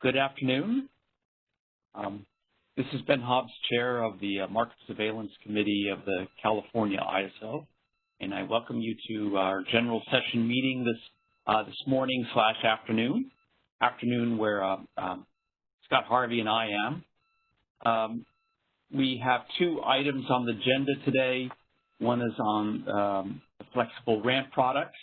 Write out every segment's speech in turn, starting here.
Good afternoon. This is Ben Hobbs, Chair of the Market Surveillance Committee of the California ISO, and I welcome you to our general session meeting this morning / afternoon where Scott Harvey and I am. We have two items on the agenda today. One is on the flexible ramp product.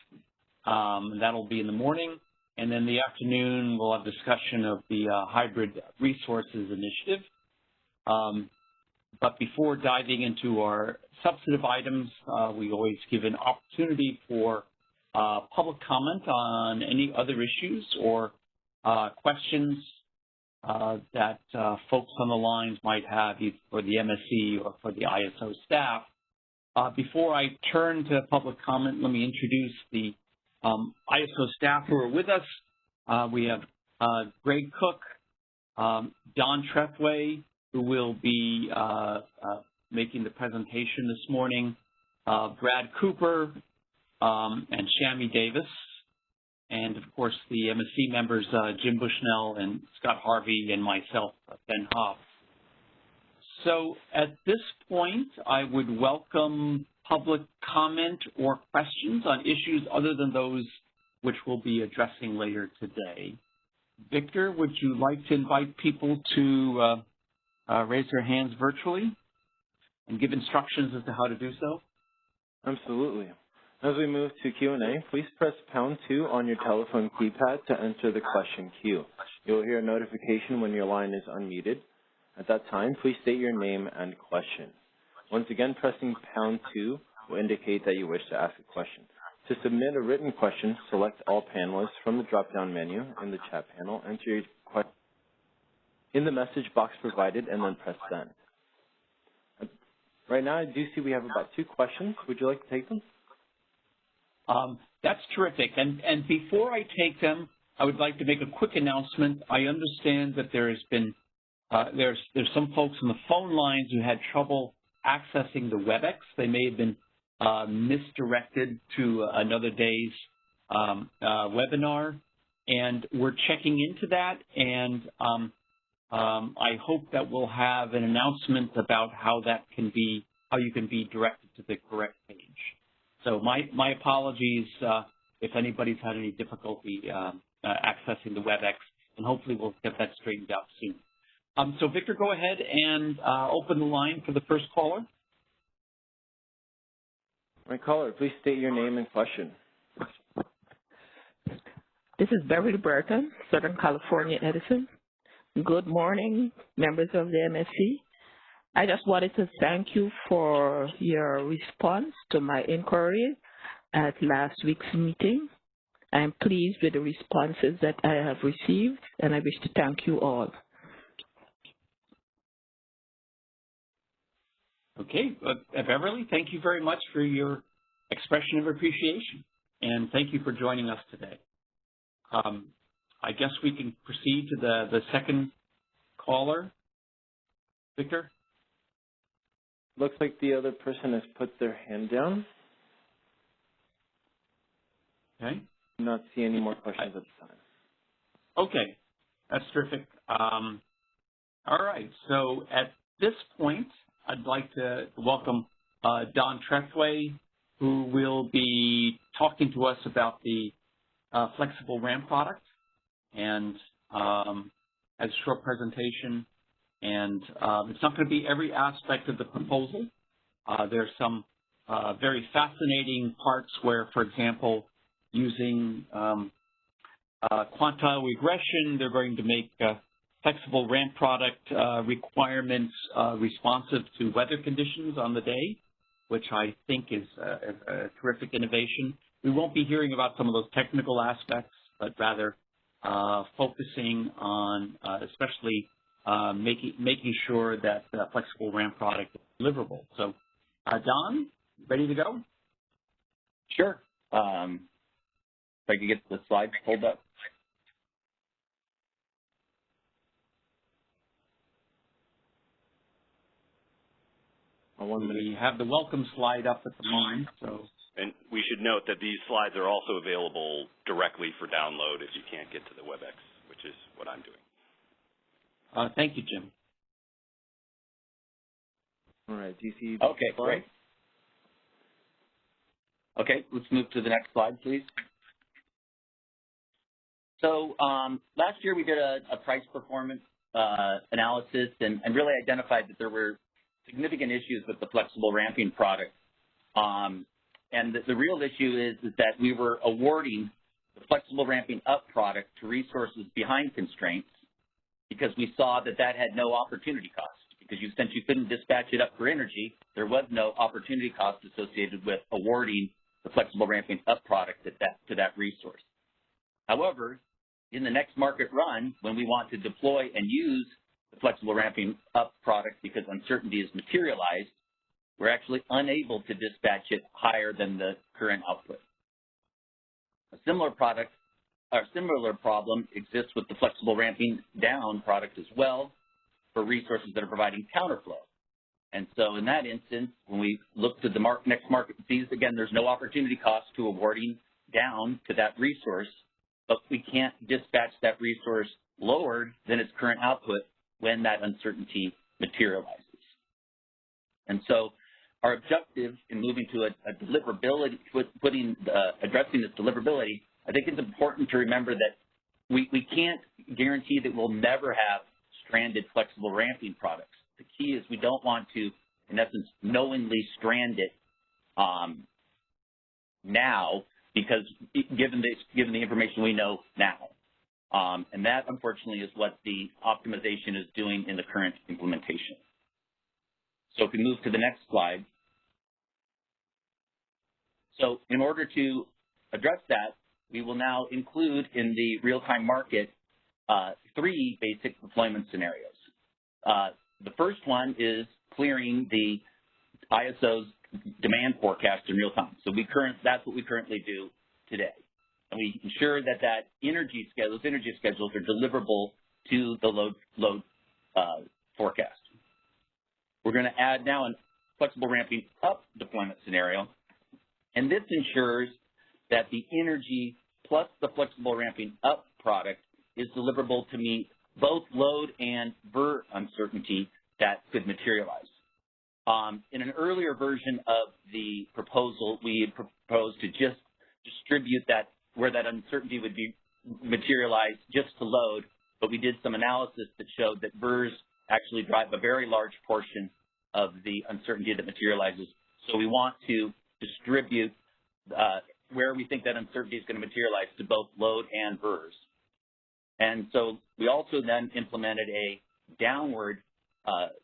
That'll be in the morning. And then the afternoon, we'll have discussion of the Hybrid Resources Initiative. But before diving into our substantive items, we always give an opportunity for public comment on any other issues or questions that folks on the lines might have, either for the MSC or for the ISO staff. Before I turn to public comment, let me introduce the ISO staff who are with us. We have Greg Cook, Don Trethway, who will be making the presentation this morning, Brad Cooper, and Shami Davis, and of course the MSC members, Jim Bushnell and Scott Harvey, and myself, Ben Hobbs. So at this point, I would welcome public comment or questions on issues other than those which we'll be addressing later today. Victor, would you like to invite people to raise their hands virtually and give instructions as to how to do so? Absolutely. As we move to Q&A, please press #2 on your telephone keypad to enter the question queue. You'll hear a notification when your line is unmuted. At that time, please state your name and question. Once again, pressing #2 will indicate that you wish to ask a question. To submit a written question, select all panelists from the drop-down menu in the chat panel, enter your question in the message box provided, and then press send. Right now, I do see we have about 2 questions. Would you like to take them? That's terrific. And before I take them, I would like to make a quick announcement. I understand that there has been there's some folks on the phone lines who had trouble accessing the WebEx. They may have been misdirected to another day's webinar, and we're checking into that. And I hope that we'll have an announcement about how you can be directed to the correct page. So my apologies if anybody's had any difficulty accessing the WebEx, and hopefully we'll get that straightened out soon. So Victor, go ahead and open the line for the first caller. My caller, please state your name and question. This is Beverly Burton, Southern California Edison. Good morning, members of the MSC. I just wanted to thank you for your response to my inquiry at last week's meeting. I am pleased with the responses that I have received, and I wish to thank you all. Okay, Beverly, thank you very much for your expression of appreciation, and thank you for joining us today. I guess we can proceed to the second caller. Victor? Looks like the other person has put their hand down. Okay. I do not see any more questions at this time. Okay, that's terrific. All right, so at this point, I'd like to welcome Don Trethway, who will be talking to us about the flexible RAM product, and as a short presentation. And it's not going to be every aspect of the proposal. There's some very fascinating parts where, for example, using quantile regression, they're going to make flexible ramp product requirements responsive to weather conditions on the day, which I think is a terrific innovation. We won't be hearing about some of those technical aspects, but rather focusing on especially making sure that flexible ramp product is deliverable. So, Don, ready to go? Sure. If I could get the slides pulled up. We have the welcome slide up at the moment. So. And we should note that these slides are also available directly for download if you can't get to the WebEx, which is what I'm doing. Thank you, Jim. All right, do you see? Okay, great. Okay, let's move to the next slide, please. So last year we did a price performance analysis and really identified that there were significant issues with the flexible ramping product. And the real issue is that we were awarding the flexible ramping up product to resources behind constraints because we saw that that had no opportunity cost. Because since you couldn't dispatch it up for energy, there was no opportunity cost associated with awarding the flexible ramping up product to that resource. However, in the next market run, when we want to deploy and use the flexible ramping up product because uncertainty is materialized, we're actually unable to dispatch it higher than the current output. A similar problem exists with the flexible ramping down product as well for resources that are providing counterflow. And so in that instance, when we look to the next market sees, again, there's no opportunity cost to awarding down to that resource, but we can't dispatch that resource lower than its current output when that uncertainty materializes. And so our objective in moving to a deliverability, addressing this deliverability, I think it's important to remember that we can't guarantee that we'll never have stranded flexible ramping products. The key is we don't want to, in essence, knowingly strand it now because given the information we know now. And that, unfortunately, is what the optimization is doing in the current implementation. So if we move to the next slide. So in order to address that, we will now include in the real-time market 3 basic deployment scenarios. The first one is clearing the ISO's demand forecast in real time. So that's what we currently do today. And we ensure that those energy schedules are deliverable to the load forecast. We're going to add now a flexible ramping up deployment scenario. And this ensures that the energy plus the flexible ramping up product is deliverable to meet both load and VER uncertainty that could materialize. In an earlier version of the proposal, we had proposed to just distribute that where that uncertainty would be materialized just to load, but we did some analysis that showed that VERs actually drive a very large portion of the uncertainty that materializes. So we want to distribute where we think that uncertainty is going to materialize to both load and VERs. And so we also then implemented a downward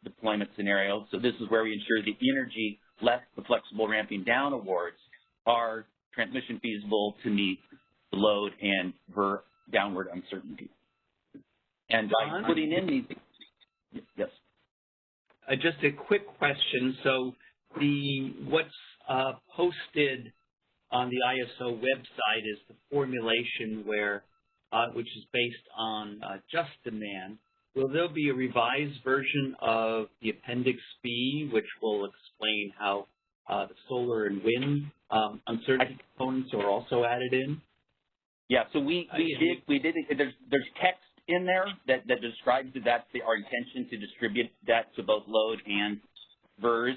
deployment scenario. So this is where we ensure the energy less the flexible ramping down awards are transmission feasible to meet the load and VER downward uncertainty. And by putting in these, yes. Just a quick question. So what's posted on the ISO website is the formulation which is based on just demand. Will there be a revised version of the Appendix B, which will explain how the solar and wind uncertainty components are also added in? Yeah, so we did. There's text in there that describes that our intention to distribute that to both load and VERs.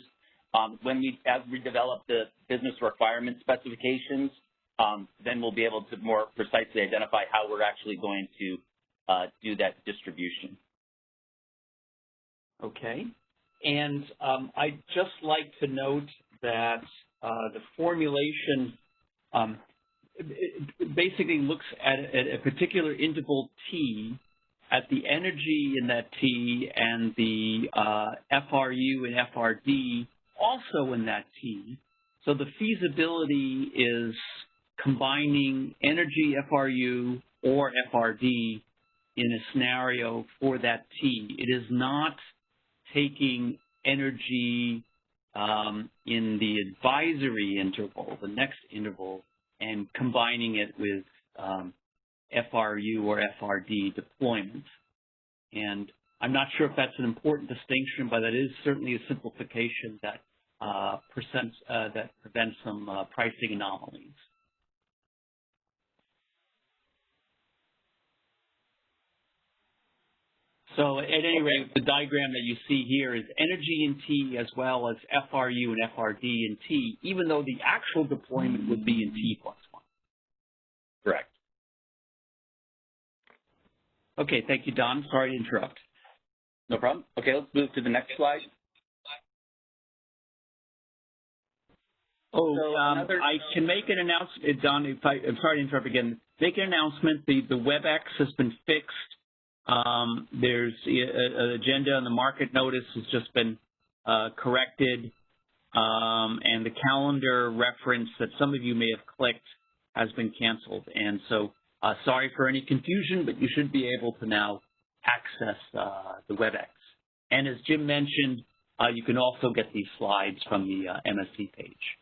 As we develop the business requirement specifications, then we'll be able to more precisely identify how we're actually going to do that distribution. Okay. And I'd just like to note that the formulation basically looks at a particular interval T, at the energy in that T and the FRU and FRD also in that T. So the feasibility is combining energy FRU or FRD in a scenario for that T. It is not taking energy in the advisory interval, the next interval, and combining it with FRU or FRD deployment. And I'm not sure if that's an important distinction, but that is certainly a simplification that prevents some pricing anomalies. So at any rate, the diagram that you see here is energy in T as well as FRU and FRD in T, even though the actual deployment would be in T+1. Correct. Okay, thank you, Don. Sorry to interrupt. No problem. Okay, let's move to the next slide. Oh, So I can make an announcement, Don, I'm sorry to interrupt again. Make an announcement. The WebEx has been fixed. There's an agenda on the market notice has just been corrected, and the calendar reference that some of you may have clicked has been canceled. And so sorry for any confusion, but you should be able to now access the WebEx. And as Jim mentioned, you can also get these slides from the MSC page.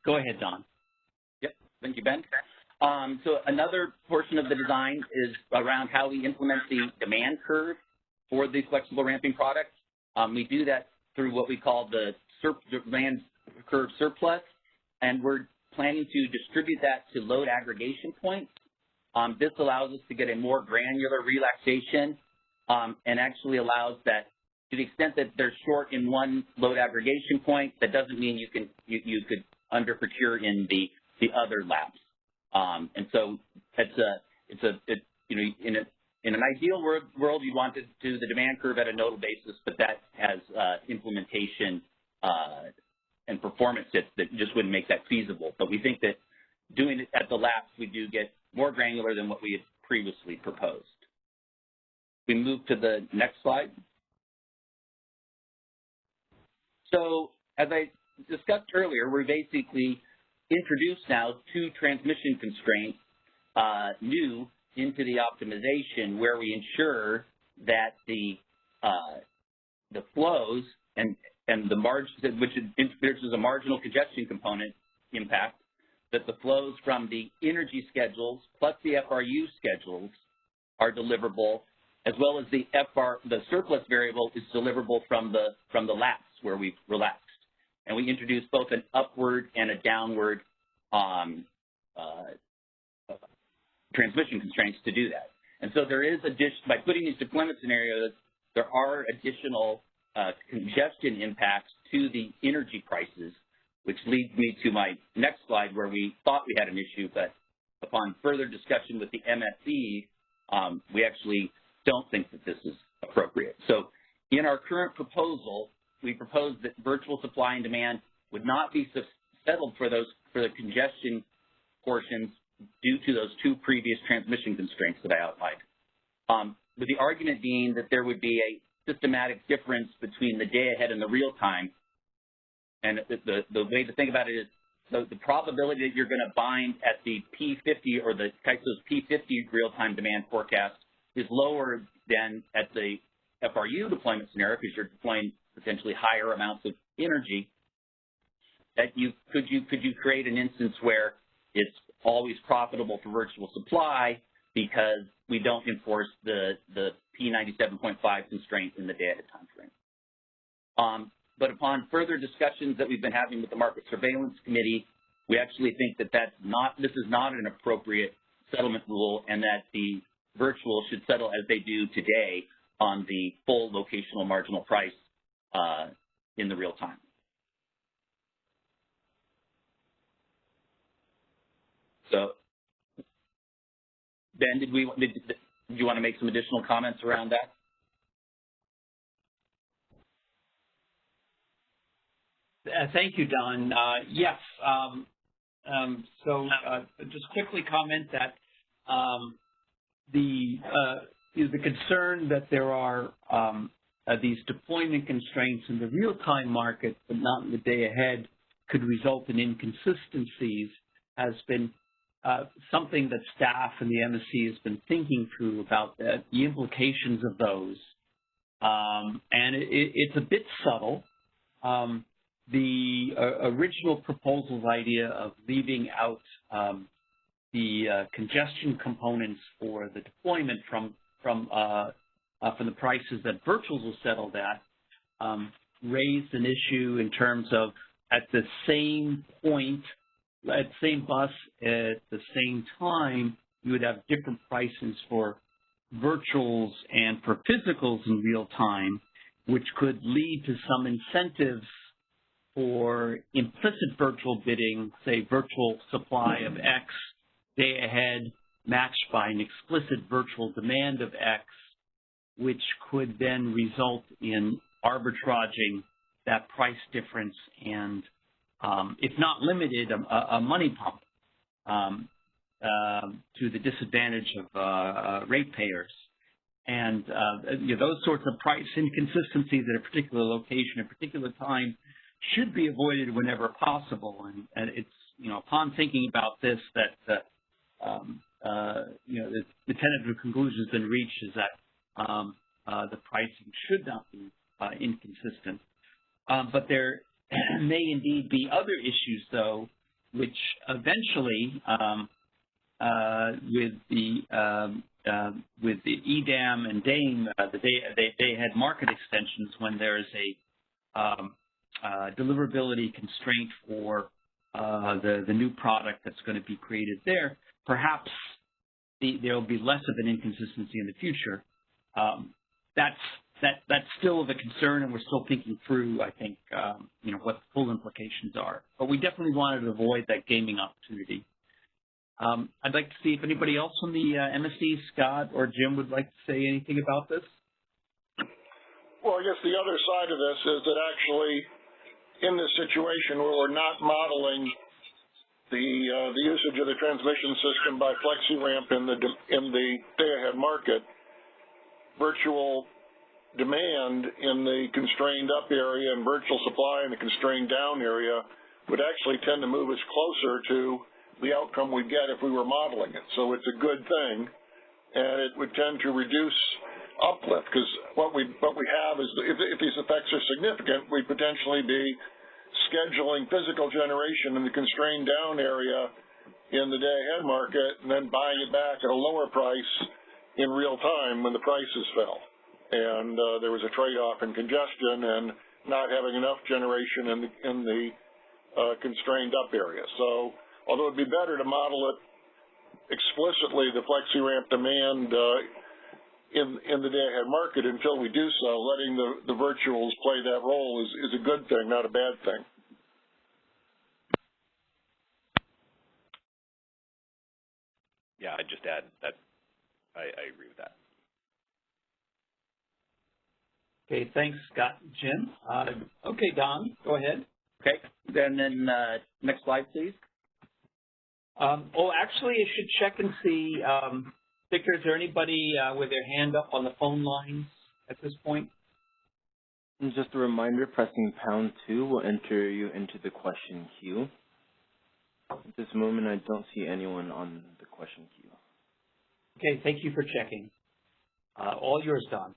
Go ahead, Don. Yep, thank you, Ben. So another portion of the design is around how we implement the demand curve for the flexible ramping product. We do that through what we call the demand curve surplus, and we're planning to distribute that to load aggregation points. This allows us to get a more granular relaxation and actually allows that to the extent that they're short in one load aggregation point, that doesn't mean you could under procure in the other labs. And so in an ideal world, you want to do the demand curve at a nodal basis, but that has implementation and performance that just wouldn't make that feasible. But we think that doing it at the labs, we do get more granular than what we had previously proposed. We move to the next slide. So as I discussed earlier, we're basically introduced now two transmission constraints new into the optimization where we ensure that the flows and the margin, which is a marginal congestion component impact, that the flows from the energy schedules plus the FRU schedules are deliverable, as well as the surplus variable is deliverable from the lapse where we've relaxed. And we introduce both an upward and a downward transmission constraints to do that. And so there is by putting these deployment scenarios, there are additional congestion impacts to the energy prices, which leads me to my next slide where we thought we had an issue, but upon further discussion with the MSC, we actually don't think that this is appropriate. So in our current proposal, we proposed that virtual supply and demand would not be settled for the congestion portions due to those two previous transmission constraints that I outlined. With the argument being that there would be a systematic difference between the day ahead and the real time. And the way to think about it is the probability that you're going to bind at the P50 or the CAISO's P50 real-time demand forecast is lower than at the FRU deployment scenario because you're deploying potentially higher amounts of energy. That could you create an instance where it's always profitable for virtual supply because we don't enforce the P97.5 constraint in the day at a time frame. But upon further discussions that we've been having with the Market Surveillance Committee, we actually think that this is not an appropriate settlement rule and that the virtual should settle as they do today on the full locational marginal price in the real time. So, Ben, did you want to make some additional comments around that? Thank you, Don. Yes. Just quickly comment that the concern that there are these deployment constraints in the real-time market, but not in the day ahead, could result in inconsistencies has been something that staff and the MSC has been thinking through about the implications of those. And it's a bit subtle. The original proposal's idea of leaving out the congestion components for the deployment from the prices that virtuals will settle at raised an issue in terms of at the same point, at the same bus at the same time, you would have different prices for virtuals and for physicals in real time, which could lead to some incentives for implicit virtual bidding, say virtual supply of X day ahead matched by an explicit virtual demand of X, which could then result in arbitraging that price difference and, if not limited, a money pump to the disadvantage of ratepayers. And those sorts of price inconsistencies at a particular location, at a particular time, should be avoided whenever possible. And it's, upon thinking about this, that the tentative conclusion has been reached is that the pricing should not be inconsistent. But there may indeed be other issues, though, which eventually, with the EDAM and DAME, the day-ahead market extensions, when there is a deliverability constraint for the new product that's going to be created there, perhaps there will be less of an inconsistency in the future. That's still of a concern, and we're still thinking through, I think, what the full implications are. But we definitely wanted to avoid that gaming opportunity. I'd like to see if anybody else from the MSC, Scott or Jim, would like to say anything about this. Well, I guess the other side of this is that actually, in this situation where we're not modeling the usage of the transmission system by FlexiRamp in the day-ahead market, virtual demand in the constrained up area and virtual supply in the constrained down area would actually tend to move us closer to the outcome we'd get if we were modeling it. So it's a good thing, and it would tend to reduce uplift, because what we have is, if these effects are significant, we'd potentially be scheduling physical generation in the constrained down area in the day-ahead market and then buying it back at a lower price in real time when the prices fell. And there was a trade-off in congestion and not having enough generation in the constrained up area. So although it'd be better to model it explicitly, the FlexiRamp demand in the day-ahead market, until we do so, letting the virtuals play that role is a good thing, not a bad thing. Yeah, I'd just add that I agree with that. Okay, thanks, Scott. Jim? Okay, Don, go ahead. Okay, then next slide, please. Actually, I should check and see, Victor, is there anybody with their hand up on the phone lines at this point? And just a reminder, pressing #2 will enter you into the question queue. At this moment, I don't see anyone on the question queue. Okay, thank you for checking. All yours, Don.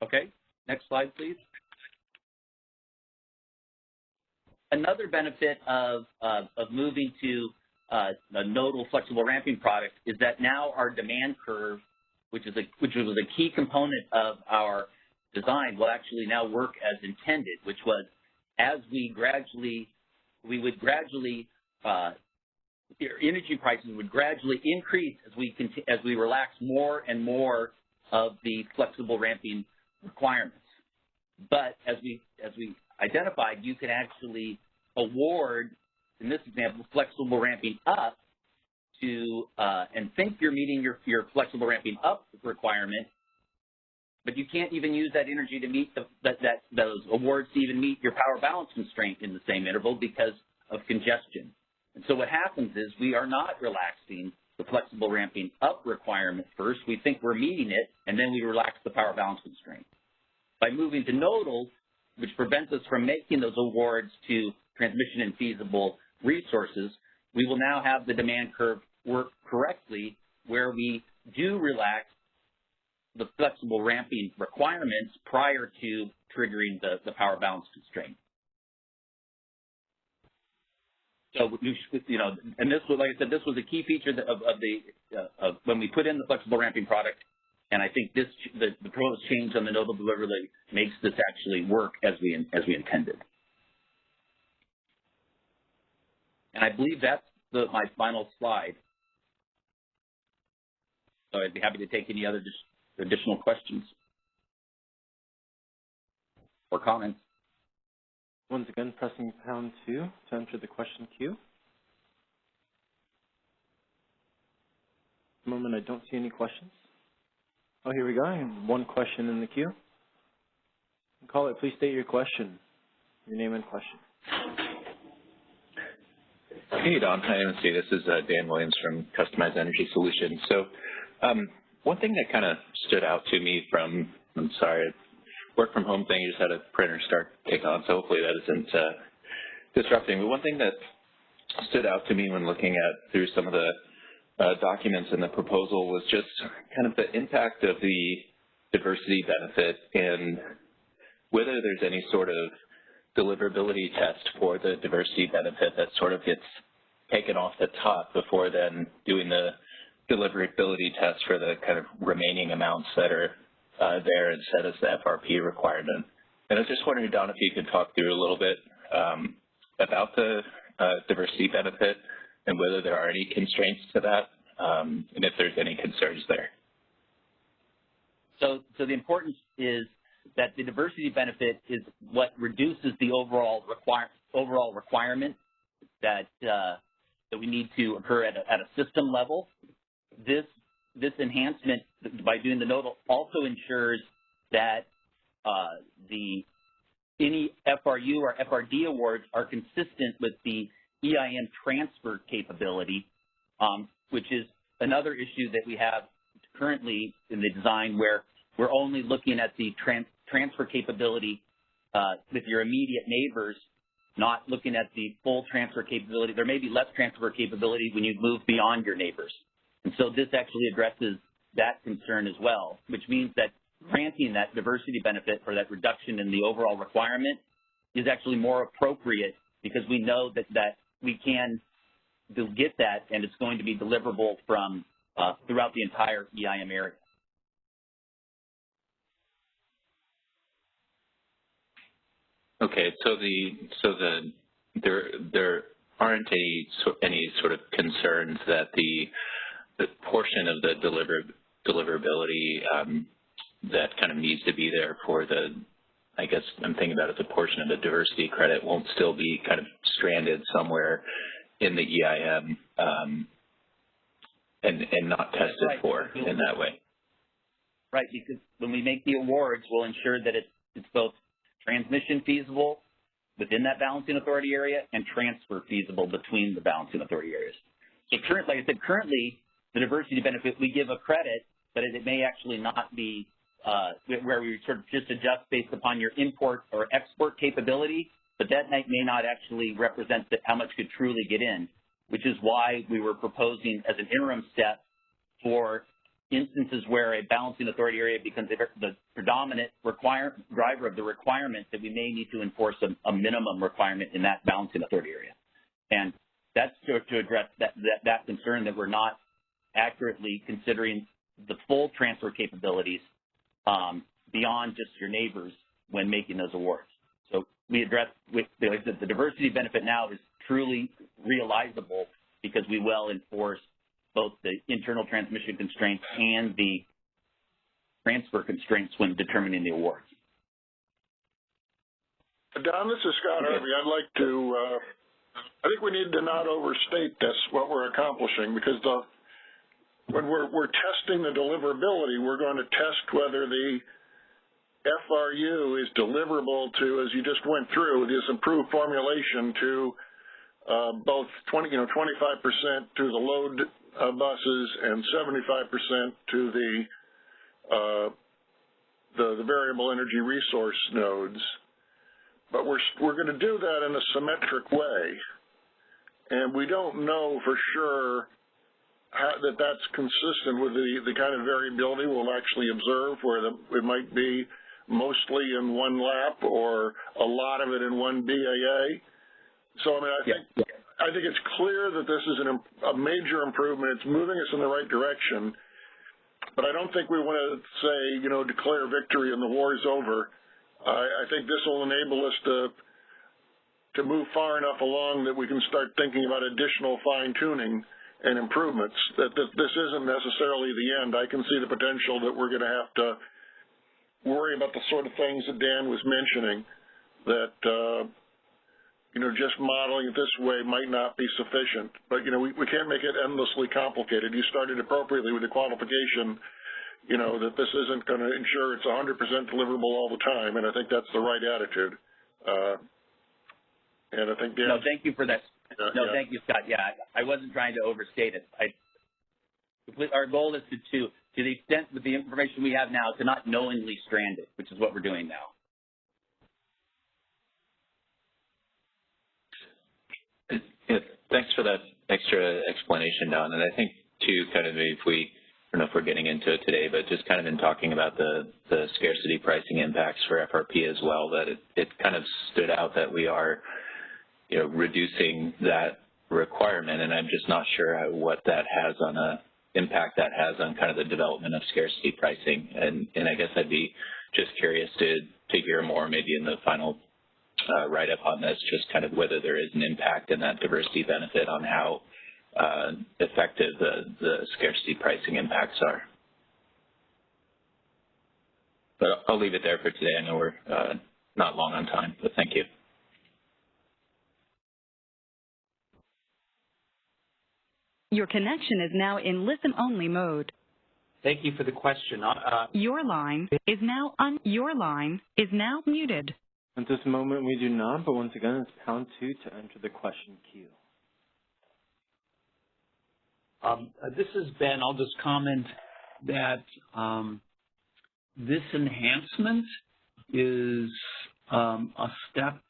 Okay, next slide, please. Another benefit of moving to a nodal flexible ramping product is that now our demand curve, which was a key component of our design, will actually now work as intended, which was as energy prices would gradually increase as we relax more and more of the flexible ramping requirements. But as we identified, you can actually award, in this example, flexible ramping up to, and think you're meeting your flexible ramping up requirement, but you can't even use that energy to meet those awards to even meet your power balance constraint in the same interval because of congestion. And so what happens is we are not relaxing the flexible ramping up requirement first. We think we're meeting it, and then we relax the power balance constraint. By moving to nodal, which prevents us from making those awards to transmission infeasible resources, we will now have the demand curve work correctly where we do relax the flexible ramping requirements prior to triggering the power balance constraint. So, and this was, like I said, this was a key feature of when we put in the flexible ramping product, and I think the proposed change on the nodal deliverability makes this actually work as we intended. And I believe that's my final slide. So I'd be happy to take any other additional questions or comments. Once again, pressing #2 to enter the question queue. At the moment, I don't see any questions. Oh, here we go. I have one question in the queue. Caller, please state your question, your name and question. Hey, Don. Hi, MSC. This is Dan Williams from Customized Energy Solutions. So one thing that kind of stood out to me from, I'm sorry, work from home thing, you just had a printer start kick on, so hopefully that isn't disrupting. But one thing that stood out to me when looking at through some of the documents in the proposal was just kind of the impact of the diversity benefit and whether there's any sort of deliverability test for the diversity benefit that sort of gets taken off the top before then doing the deliverability test for the kind of remaining amounts that are there and set as the FRP requirement. And I was just wondering, Don, if you could talk through a little bit about the diversity benefit and whether there are any constraints to that and if there's any concerns there. So the importance is that the diversity benefit is what reduces the overall requirement that we need to occur at a system level. This enhancement, by doing the nodal, also ensures that any FRU or FRD awards are consistent with the EIM transfer capability, which is another issue that we have currently in the design where we're only looking at the transfer capability with your immediate neighbors, not looking at the full transfer capability. There may be less transfer capability when you move beyond your neighbors. And so this actually addresses that concern as well, which means that granting that diversity benefit or that reduction in the overall requirement is actually more appropriate because we know that we can get that and it's going to be deliverable from throughout the entire EIM area. Okay, so there aren't any sort of concerns that the portion of the deliverability that kind of needs to be there for the, I guess I'm thinking about it, the portion of the diversity credit won't still be kind of stranded somewhere in the EIM and not tested right. for in that way. Right, because when we make the awards, we'll ensure that it's both transmission feasible within that balancing authority area and transfer feasible between the balancing authority areas. So currently, like I said, currently the diversity benefit, we give a credit, but it may actually not be where we sort of just adjust based upon your import or export capability, but that may not actually represent how much could truly get in, which is why we were proposing as an interim step for instances where a balancing authority area becomes the predominant driver of the requirement that we may need to enforce a minimum requirement in that balancing authority area. And that's to address that concern that we're not accurately considering the full transfer capabilities beyond just your neighbors when making those awards. So we address with the diversity benefit now is truly realizable because we will enforce both the internal transmission constraints and the transfer constraints when determining the awards. Don, this is Scott Harvey. I'd like to, I think we need to not overstate this, what we're accomplishing, because when we're testing the deliverability, we're going to test whether the FRU is deliverable to, as you just went through, this improved formulation to both 25% to the load buses and 75% to the variable energy resource nodes. But we're going to do that in a symmetric way, and we don't know for sure that that's consistent with the kind of variability we'll actually observe, where it might be mostly in one lap or a lot of it in one BAA. So I mean, I think it's clear that this is a major improvement. It's moving us in the right direction, but I don't think we want to say, declare victory and the war's over. I think this will enable us to move far enough along that we can start thinking about additional fine-tuning and improvements, that this isn't necessarily the end. I can see the potential that we're going to have to worry about the sort of things that Dan was mentioning, that, just modeling it this way might not be sufficient. But, we can't make it endlessly complicated. You started appropriately with the qualification, that this isn't going to ensure it's 100% deliverable all the time, and I think that's the right attitude. And I think Dan... No, thank you for that. Thank you, Scott. Yeah, I wasn't trying to overstate it. Our goal is to the extent with the information we have now, to not knowingly strand it, which is what we're doing now. Yeah, thanks for that extra explanation, Don. And I think, too, kind of I don't know if we're getting into it today, but just kind of in talking about the scarcity pricing impacts for FRP as well, that it kind of stood out that we are, reducing that requirement, and I'm just not sure what that has on impact that has on kind of the development of scarcity pricing. And I guess I'd be just curious to hear more maybe in the final write-up on this, just kind of whether there is an impact in that diversity benefit on how effective the scarcity pricing impacts are. But I'll leave it there for today. I know we're not long on time, but thank you. Your connection is now in listen-only mode. Thank you for the question. Your line is now muted. At this moment, we do not, but once again, it's #2 to enter the question queue. This is Ben. I'll just comment that this enhancement is a step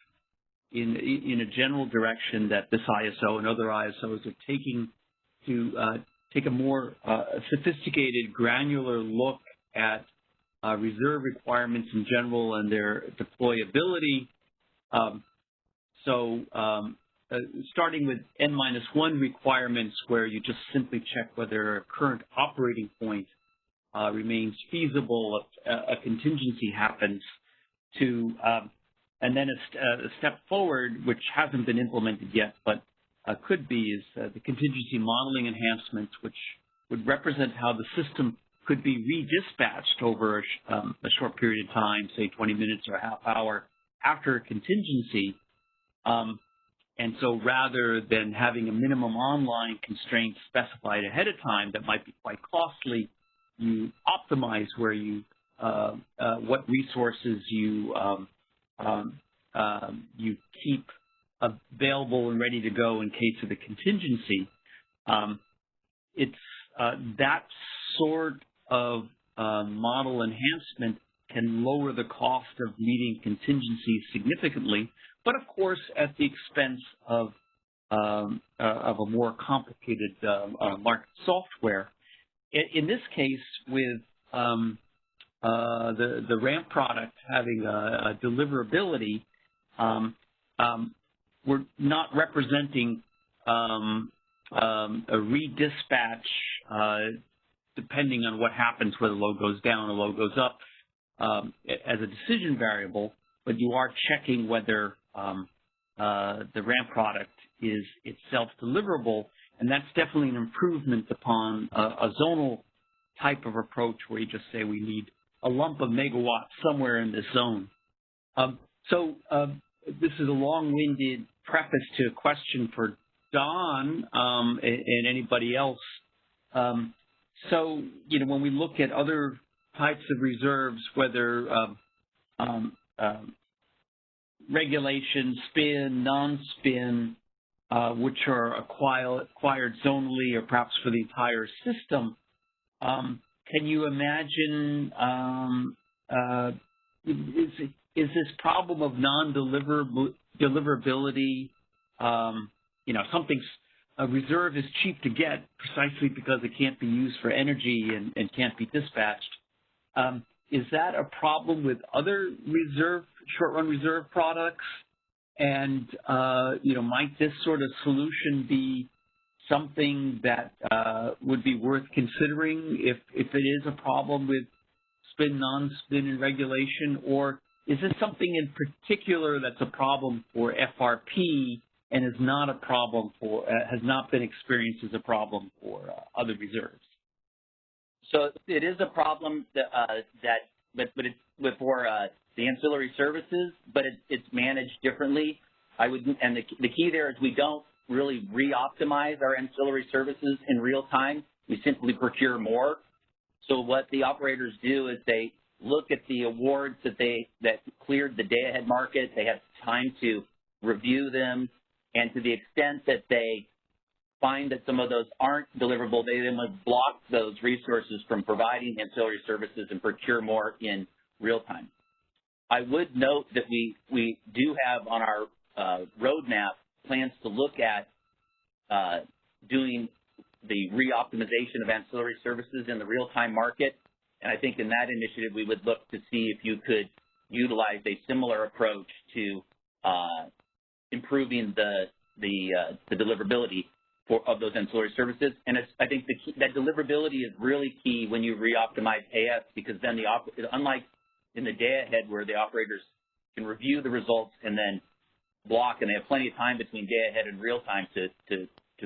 in a general direction that this ISO and other ISOs are taking to take a more sophisticated, granular look at reserve requirements in general and their deployability. Starting with N-1 requirements, where you just simply check whether a current operating point remains feasible if a contingency happens, and then a step forward, which hasn't been implemented yet, but could be, is the contingency modeling enhancements, which would represent how the system could be redispatched over a short period of time, say 20 minutes or a half hour after a contingency. And so rather than having a minimum online constraint specified ahead of time that might be quite costly, you optimize where you what resources you keep available and ready to go in case of the contingency. It's that sort of model enhancement can lower the cost of meeting contingencies significantly, but of course at the expense of a more complicated market software. In this case, with the ramp product having a deliverability, we're not representing a redispatch depending on what happens, whether load goes down or load goes up, as a decision variable, but you are checking whether the ramp product is itself deliverable, and that's definitely an improvement upon a zonal type of approach where you just say we need a lump of megawatts somewhere in this zone. This is a long-winded preface to a question for Don and anybody else. When we look at other types of reserves, whether regulation, spin, non-spin, which are acquired zonally or perhaps for the entire system, can you imagine, is this problem of non-deliverability, a reserve is cheap to get precisely because it can't be used for energy and can't be dispatched. Is that a problem with other short-run reserve products? And, might this sort of solution be something that would be worth considering if it is a problem with spin, non-spin, and regulation? Or is this something in particular that's a problem for FRP and is not a problem for, has not been experienced as a problem for other reserves. So it is a problem that, but it's for the ancillary services, but it's managed differently. And the key there is we don't really re-optimize our ancillary services in real time. We simply procure more. So what the operators do is they look at the awards that cleared the day-ahead market. They have time to review them, and to the extent that they find that some of those aren't deliverable, they then would block those resources from providing ancillary services and procure more in real time. I would note that we do have on our roadmap plans to look at doing the re-optimization of ancillary services in the real-time market. And I think in that initiative, we would look to see if you could utilize a similar approach to improving the deliverability of those ancillary services. And I think that deliverability is really key when you re-optimize AS, because then unlike in the day ahead where the operators can review the results and then block, and they have plenty of time between day ahead and real time to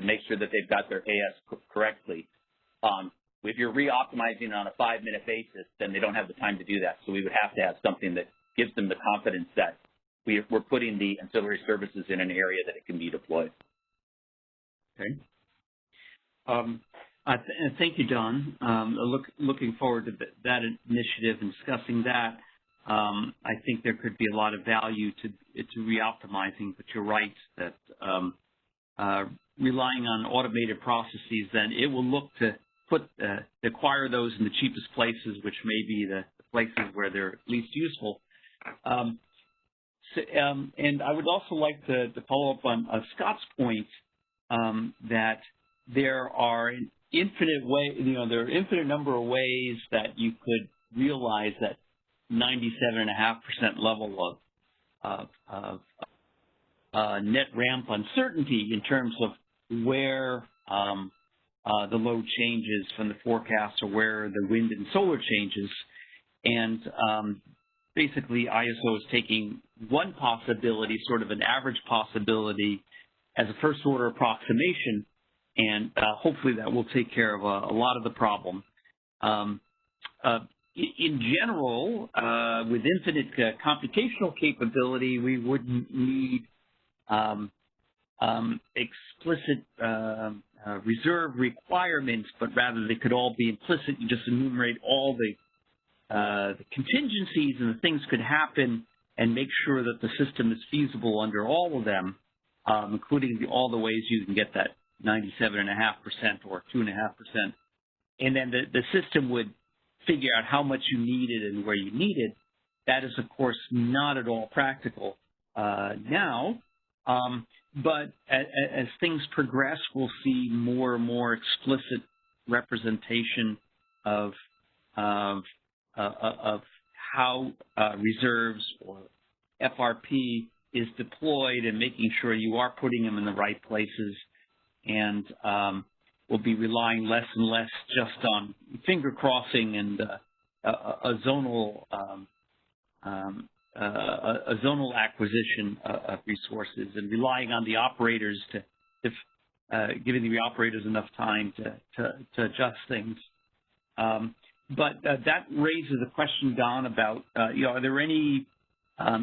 make sure that they've got their AS correctly. If you're re-optimizing on a 5-minute basis, then they don't have the time to do that. So we would have to have something that gives them the confidence that we're putting the ancillary services in an area that it can be deployed. Okay. Thank you, Don. Looking forward to that initiative and discussing that. I think there could be a lot of value to re-optimizing, but you're right that relying on automated processes, then it will look to acquire those in the cheapest places, which may be the places where they're least useful. And I would also like to follow up on Scott's point that there are an infinite there are an infinite number of ways that you could realize that 97.5% level of net ramp uncertainty in terms of where the load changes from the forecast or where the wind and solar changes. And basically, ISO is taking one possibility, sort of an average possibility, as a first-order approximation, and hopefully that will take care of a lot of the problem. In general, with infinite computational capability, we wouldn't need explicit reserve requirements, but rather they could all be implicit. You just enumerate all the contingencies and the things could happen and make sure that the system is feasible under all of them, including all the ways you can get that 97.5% or 2.5%. And then the system would figure out how much you needed and where you needed. That is, of course, not at all practical now. But as things progress, we'll see more and more explicit representation of how reserves or FRP is deployed and making sure you are putting them in the right places, and we'll be relying less and less just on finger crossing and a zonal acquisition of resources, and relying on the operators giving the operators enough time to adjust things. But that raises a question, Don, about are there any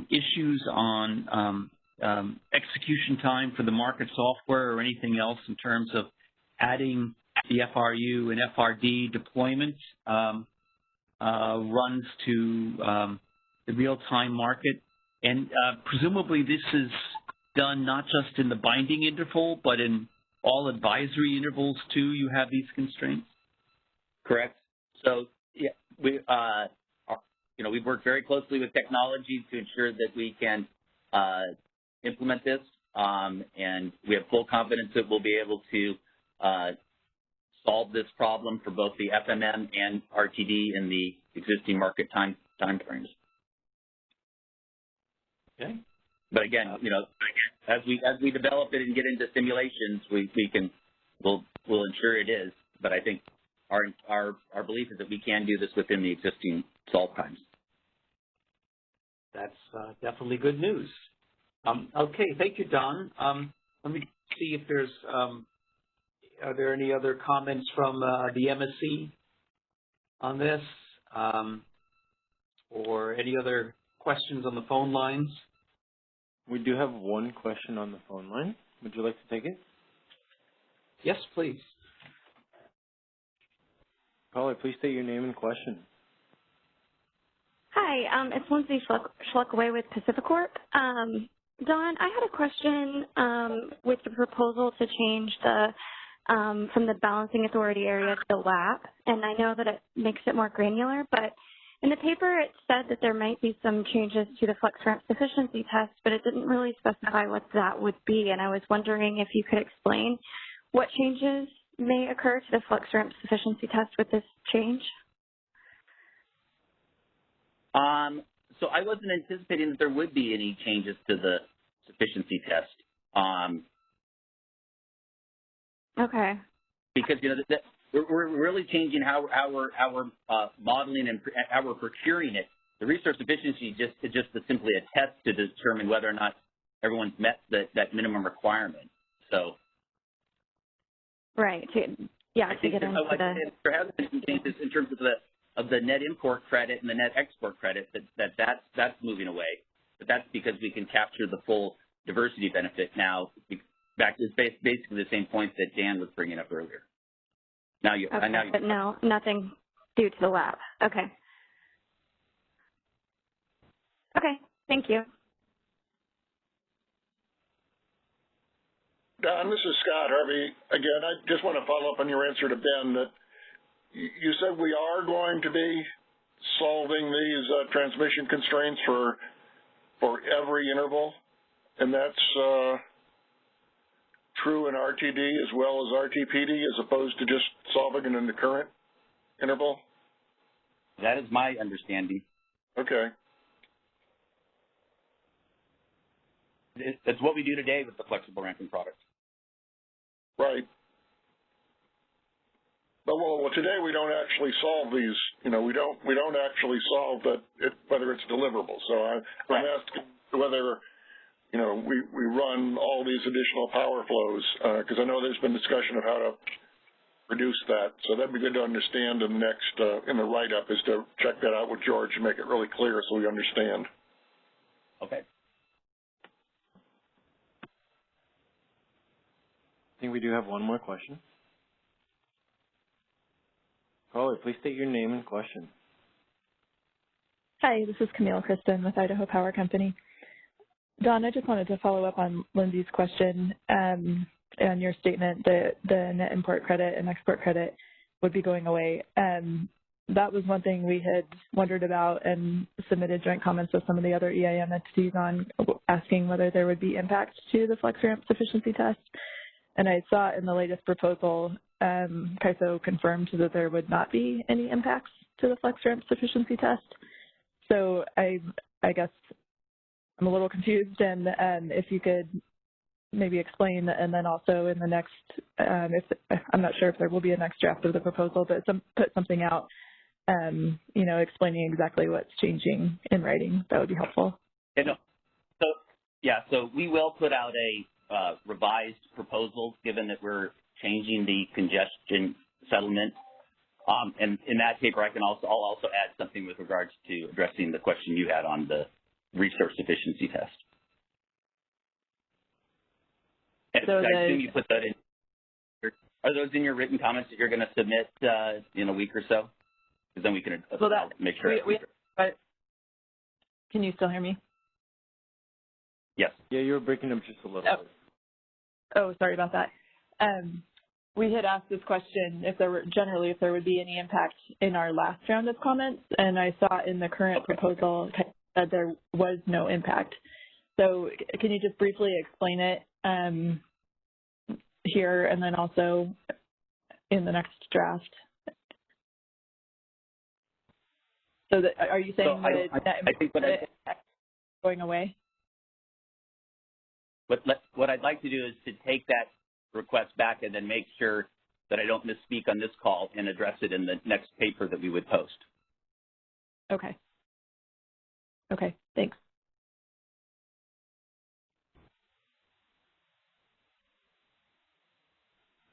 issues on execution time for the market software or anything else in terms of adding the FRU and FRD deployment runs to the real-time market? And presumably this is done not just in the binding interval, but in all advisory intervals too, you have these constraints? Correct. So yeah, we've worked very closely with technology to ensure that we can implement this, and we have full confidence that we'll be able to solve this problem for both the FMM and RTD in the existing market time frames. Okay. But again, as we develop it and get into simulations, we'll ensure it is. But I think our belief is that we can do this within the existing solve times. That's definitely good news. Okay, thank you, Don. Let me see if there's, are there any other comments from the MSC on this, or any other questions on the phone lines? We do have one question on the phone line. Would you like to take it? Yes, please. Caller, please state your name and question. Hi, it's Lindsay Schluckaway with Pacificorp. Don, I had a question with the proposal to change the from the balancing authority area to the LAP, and I know that it makes it more granular, but in the paper it said that there might be some changes to the flex ramp sufficiency test, but it didn't really specify what that would be, and I was wondering if you could explain what changes may occur to the flex ramp sufficiency test with this change. So I wasn't anticipating that there would be any changes to the sufficiency test. Okay. Because, you know, we're really changing how our modeling and how we're procuring it. The resource efficiency is just simply a test to determine whether or not everyone's met that minimum requirement. So. Right. Yeah. To get into there has been some changes in terms of the net import credit and the net export credit. That's moving away, but that's because we can capture the full diversity benefit now. Back to basically the same point that Dan was bringing up earlier. Now you. Okay, but no, nothing due to the lab. Okay. Okay. Thank you. Don, this is Scott Harvey. Again, I just want to follow up on your answer to Ben that you said we are going to be solving these transmission constraints for every interval, and that's true in RTD as well as RTPD as opposed to just solving it in the current interval? That is my understanding. Okay. That's what we do today with the flexible ramping product. Right. But well, today we don't actually solve these. You know, we don't actually solve that whether it's deliverable. So I'm asking whether, you know, we run all these additional power flows because I know there's been discussion of how to reduce that. So that'd be good to understand in the next in the write-up is to check that out with George and make it really clear so we understand. Okay. I think we do have one more question. Caller, please state your name and question. Hi, this is Camille Kristen with Idaho Power Company. Don, I just wanted to follow up on Lindsay's question and your statement that the net import credit and export credit would be going away. That was one thing we had wondered about and submitted joint comments with some of the other EIM entities on, asking whether there would be impact to the flex ramp sufficiency test. And I saw in the latest proposal, CAISO confirmed that there would not be any impacts to the flex ramp sufficiency test. So I guess I'm a little confused, and if you could maybe explain, and then also in the next, I'm not sure if there will be a next draft of the proposal, but put something out, you know, explaining exactly what's changing in writing. That would be helpful. So we will put out a revised proposal, given that we're changing the congestion settlement. And in that paper, I'll also add something with regards to addressing the question you had on the resource efficiency test. So I assume you put that in. Are those in your written comments that you're going to submit in a week or so? Because then we can make sure. Can you still hear me? Yes. Yeah, you were breaking up just a little bit. Oh, sorry about that. We had asked this question if there would be any impact in our last round of comments, and I saw in the current proposal that there was no impact. So can you just briefly explain it here and then also in the next draft? So are you saying that going away? What I'd like to do is to take that request back and then make sure that I don't misspeak on this call and address it in the next paper that we would post. Okay. Okay, thanks.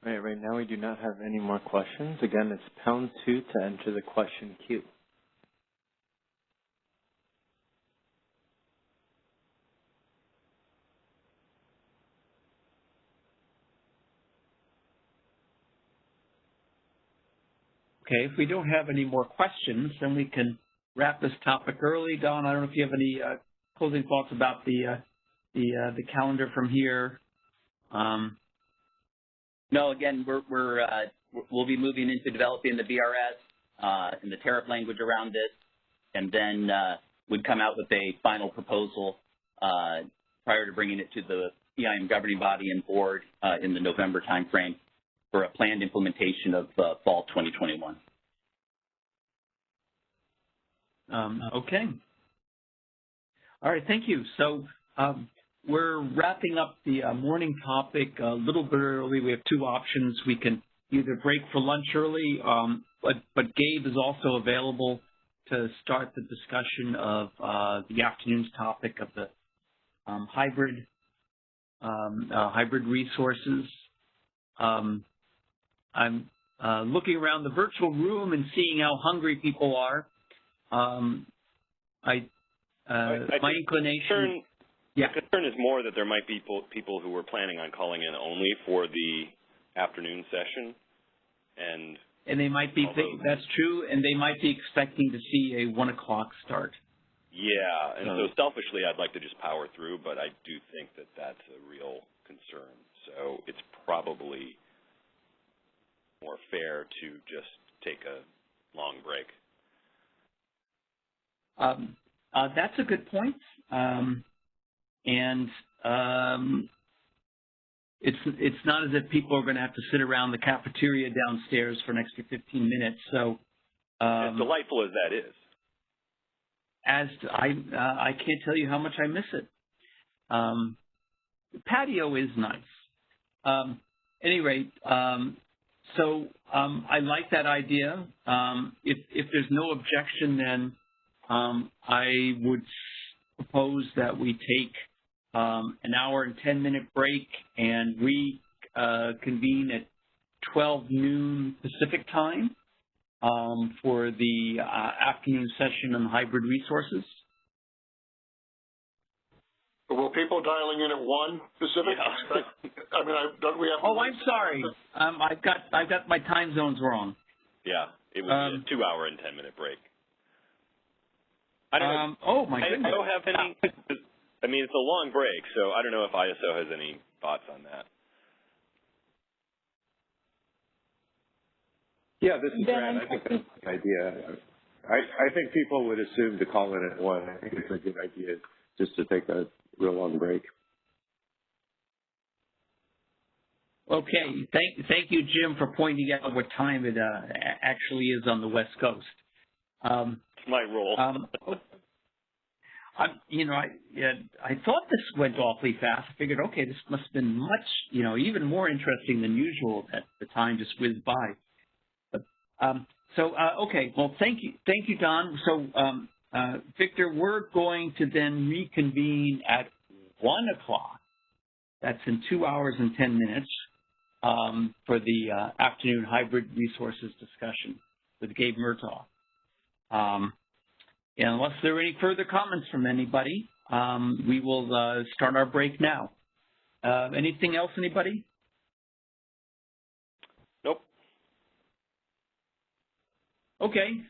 All right, right now we do not have any more questions. Again, it's #2 to enter the question queue. Okay, if we don't have any more questions, then we can wrap this topic early. Don, I don't know if you have any closing thoughts about the calendar from here. No, again, we'll be moving into developing the BRS and the tariff language around this, and then we'd come out with a final proposal prior to bringing it to the EIM governing body and board in the November timeframe for a planned implementation of fall 2021. Okay. All right, thank you. So we're wrapping up the morning topic a little bit early. We have two options. We can either break for lunch early, but Gabe is also available to start the discussion of the afternoon's topic of the hybrid resources. I'm looking around the virtual room and seeing how hungry people are. My inclination. The concern is more that there might be people who were planning on calling in only for the afternoon session, and they might be that's true, and they might be expecting to see a 1 o'clock start. Yeah, and so selfishly, I'd like to just power through, but I do think that that's a real concern. So it's probably more fair to just take a long break. That's a good point. It's not as if people are going to have to sit around the cafeteria downstairs for an extra 15 minutes. So as delightful as that is, I can't tell you how much I miss it. The patio is nice. Any rate, so I like that idea. If there's no objection, then I would propose that we take an hour and 10-minute break and reconvene at 12 noon Pacific time for the afternoon session on hybrid resources. Will people dialing in at 1 Pacific? Yeah. I mean, don't we have? Oh, I'm sorry. I've got my time zones wrong. Yeah, it was a 2-hour and 10-minute break. I don't know. Oh my goodness. I don't have any. I mean, it's a long break, so I don't know if ISO has any thoughts on that. Yeah, this is Brad. I think that's a good idea. I think people would assume to call in at 1. I think it's a good idea just to take a real long break. Okay. Thank you, Jim, for pointing out what time it actually is on the West Coast. It's my role. I thought this went awfully fast. I figured, okay, this must have been much, even more interesting than usual. That the time just whizzed by. But, okay. Well, thank you, Don. So, Victor, we're going to then reconvene at 1 o'clock. That's in 2 hours and 10 minutes for the afternoon hybrid resources discussion with Gabe Murtaugh. And unless there are any further comments from anybody, we will start our break now. Anything else, anybody? Nope. Okay.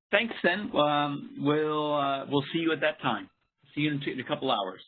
Thanks, then. We'll see you at that time. See you in a couple hours.